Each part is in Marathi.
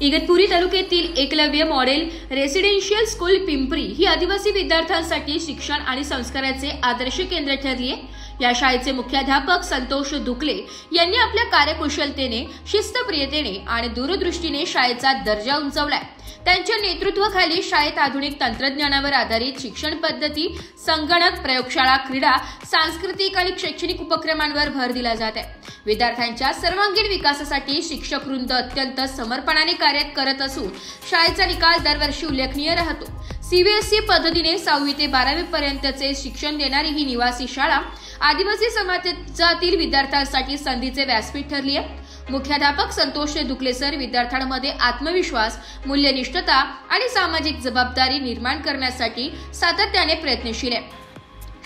इगतपुरी तालुक्यातील Eklavya model residential school Pimpri ही आदिवासी विद्यार्थ्यांसाठी शिक्षण आणि संस्काराचे आदर्श केंद्र ठरली आहे। या शाळेचे मुख्याध्यापक संतोष दुकले यांनी आपल्या कार्यकुशलतेने, शिस्तप्रियतेने आणि दूरदृष्टीने शाळेचा दर्जा उंचावलाय। त्यांच्या नेतृत्वाखाली शाळेत आधुनिक तंत्रज्ञानावर आधारित शिक्षण पद्धती, संगणक, प्रयोगशाळा, क्रीडा, सांस्कृतिक आणि शैक्षणिक उपक्रमांवर भर दिला जात आहे। विद्यार्थ्यांच्या सर्वांगीण विकासासाठी शिक्षक वृंद अत्यंत समर्पणाने कार्य करत असून शाळेचा निकाल दरवर्षी उल्लेखनीय राहतो। सीबीएसई पद्धतीने 6वी ते 12वी पर्यंतचे शिक्षण देणारी ही निवासी शाळा आदिवासी समाजातील विद्यार्थ्यांसाठी संधीचे व्यासपीठ ठरली आहे। मुख्याध्यापक संतोष दुकले सर विद्यार्थ्यांमध्ये आत्मविश्वास, मूल्यनिष्ठता आणि सामाजिक जबाबदारी निर्माण करण्यासाठी सातत्याने प्रयत्नशील आहे।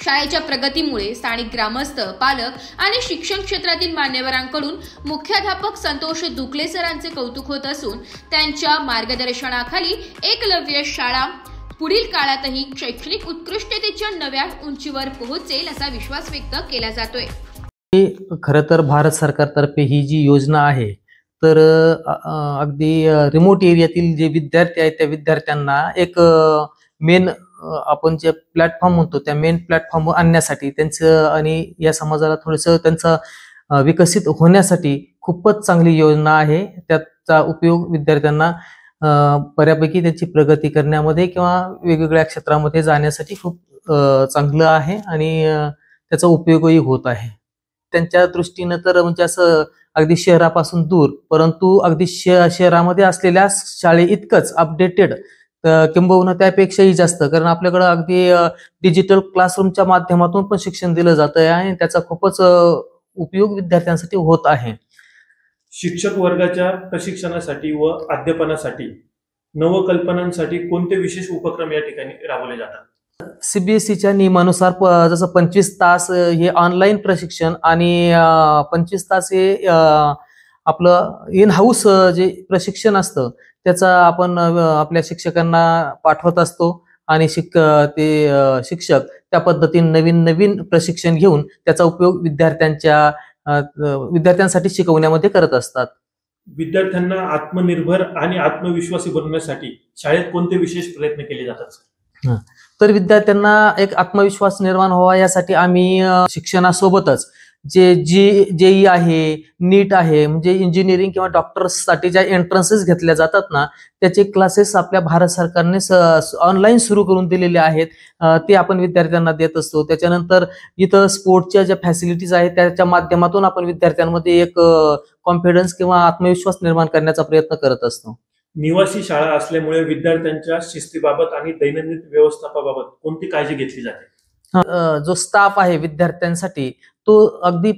शाळेच्या प्रगतीमुळे स्थानिक ग्रामस्थ, पालक आणि शिक्षण क्षेत्रातील मान्यवरांकडून मुख्याध्यापक संतोष दुकले सरांचे कौतुक होत असून त्यांच्या मार्गदर्शनाखाली एकलव्य शाळा पुढील काळातही शैक्षणिक उत्कृष्टतेच्या नव्या उंचीवर पोहोचेल असा विश्वास व्यक्त केला जातोय। खरं तर भारत सरकारतर्फे ही जी योजना आहे तर अगदी रिमोट एरियातील जे विद्यार्थी आहेत त्या विद्यार्थ्यांना एक मेन आपण जे प्लॅटफॉर्म म्हणतो त्या मेन प्लॅटफॉर्मवर आणण्यासाठी त्यांचं आणि या समाजाला थोडंसं त्यांचा विकसित होण्यासाठी खूपच चांगली योजना आहे। त्याचा उपयोग विद्यार्थ्यांना बऱ्यापैकी त्यांची प्रगती करण्यामध्ये किंवा वेगवेगळ्या क्षेत्रामध्ये जाण्यासाठी खूप चांगलं आहे आणि त्याचा उपयोगही होत आहे। त्यांच्या दृष्टीने तर म्हणजे असं अगदी शहरापासून दूर परंतु अगदी शहरामध्ये असलेल्या शाळे इतकंच अपडेटेड किंबहुना त्यापेक्षाही जास्त, कारण आपल्याकडे अगदी डिजिटल क्लासरूमच्या माध्यमातून पण शिक्षण दिलं जातं आणि त्याचा खूपच उपयोग विद्यार्थ्यांसाठी होत आहे। शिक्षक वर्गाच्या प्रशिक्षणासाठी व अध्यापनासाठी नवकल्पनांसाठी कोणते विशेष उपक्रम या ठिकाणी राबवले जातात? सीबीएसईच्या नियमानुसार जसं 25 तास हे ऑनलाईन प्रशिक्षण आणि 25 तास हे आपलं इन हाऊस जे प्रशिक्षण असतं त्याचा आपण आपल्या शिक्षकांना पाठवत असतो आणि शिक्षक त्या पद्धतीने नवीन प्रशिक्षण घेऊन त्याचा उपयोग विद्यार्थ्यांसाठी शिकवण्यामध्ये करत असतात। विद्यार्थ्यांना आत्मनिर्भर आणि आत्मविश्वासी बनवण्यासाठी शाळेत कोणते विशेष प्रयत्न केले जातात? तर विद्यार्थ्यांना एक आत्मविश्वास निर्माण व्हावा यासाठी आम्ही शिक्षणासोबतच जे जेई आहे, नीट आहे म्हणजे इंजिनिअरिंग किंवा डॉक्टर्ससाठी ज्या एंट्रन्सेस घेतल्या जातात ना त्याचे क्लासेस आपल्या भारत सरकारने ऑनलाईन सुरू करून दिलेले आहेत, ते आपण विद्यार्थ्यांना देत असतो। त्याच्यानंतर इथं स्पोर्टच्या ज्या फॅसिलिटीज आहेत त्याच्या माध्यमातून आपण विद्यार्थ्यांमध्ये एक कॉन्फिडन्स किंवा आत्मविश्वास निर्माण करण्याचा प्रयत्न करत असतो। निवासी शाळा असल्यामुळे विद्यार्थ्यांच्या शिस्तीबाबत आणि दैनंदिन व्यवस्थापनाबाबत कोणती काळजी घेतली जाते? जो स्टाफ आहे विद्यार्थ्यांसाठी तो अगदी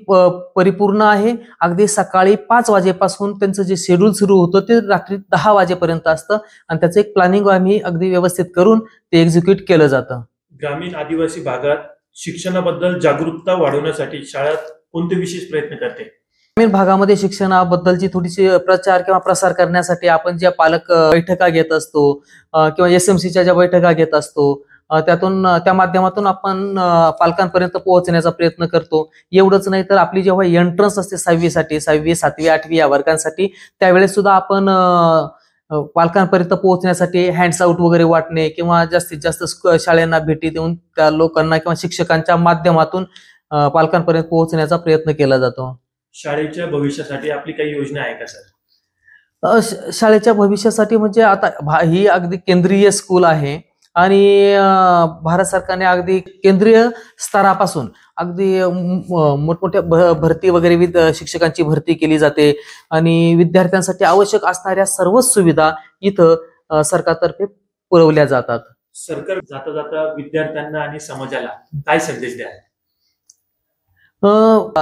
परिपूर्ण आहे। अगदी सकाळी 5 वाजेपासून त्यांचं जे शेड्यूल सुरू होतं ते रात्री 10 वाजेपर्यंत असतं आणि त्याचं एक प्लॅनिंग आम्ही अगदी व्यवस्थित करून ते एक्झिक्यूट केलं जातं। ग्रामीण आदिवासी भागात शिक्षणाबद्दल जागरूकता वाढवण्यासाठी शाळा कोणते विशेष प्रयत्न करते? ग्रामीण भागामध्ये शिक्षणाबद्दलची थोडीशी प्रचार किंवा प्रसार करण्यासाठी आपण ज्या पालक बैठका घेत असतो किंवा SMCच्या ज्या बैठका घेत असतो त्या माध्यमातून आपण पालकांपर्यंत पोहोचण्याचा प्रयत्न करतो। एवढंच नाही तर आपली जेव्हा एंट्रन्स असते 6वी साठी, 6वी, 7वी, 8वी या वर्गांसाठी त्यावेळेस सुद्धा आपण पालकांपर्यंत पोहोचण्यासाठी हँड्स आउट वगैरे वाटणे किंवा जास्तीत जास्त शाळांना भेटी देऊन त्या लोकांना किंवा शिक्षकांच्या माध्यमातून पालकांपर्यंत पोहोचण्याचा प्रयत्न केला जातो। शाळेच्या भविष्यासाठी आपली काही योजना आहे का सर? शाळेच्या भविष्यासाठी म्हणजे आता ही अगदी केंद्रीय स्कूल आहे आणि भारत सरकारने अगदी केंद्रीय स्तरापासून अगदी मोठमोठ्या भरती वगैरे शिक्षकांची भरती केली जाते आणि विद्यार्थ्यांसाठी आवश्यक असणाऱ्या सर्वच सुविधा इथं सरकारतर्फे पुरवल्या जातात। सरकार जाता जाता विद्यार्थ्यांना आणि समाजाला काय संदेश द्याल?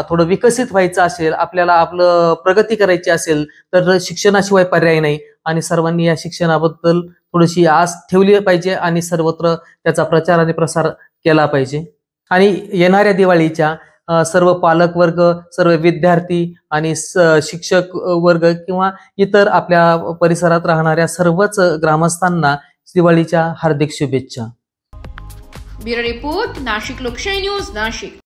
थोडं विकसित व्हायचं असेल, आपल्याला आपलं प्रगती करायची असेल तर शिक्षणाशिवाय पर्याय नाही आणि सर्वांनी या शिक्षणाबद्दल थोडीशी आस ठेवली पाहिजे आणि सर्वत्र त्याचा प्रचार आणि प्रसार केला पाहिजे। आणि येणाऱ्या दिवाळीच्या सर्व पालक वर्ग, सर्व विद्यार्थी आणि शिक्षक वर्ग किंवा इतर आपल्या परिसरात राहणाऱ्या सर्वच ग्रामस्थांना दिवाळीच्या हार्दिक शुभेच्छा। ब्युरो रिपोर्ट, नाशिक लोकशाही न्यूज, नाशिक।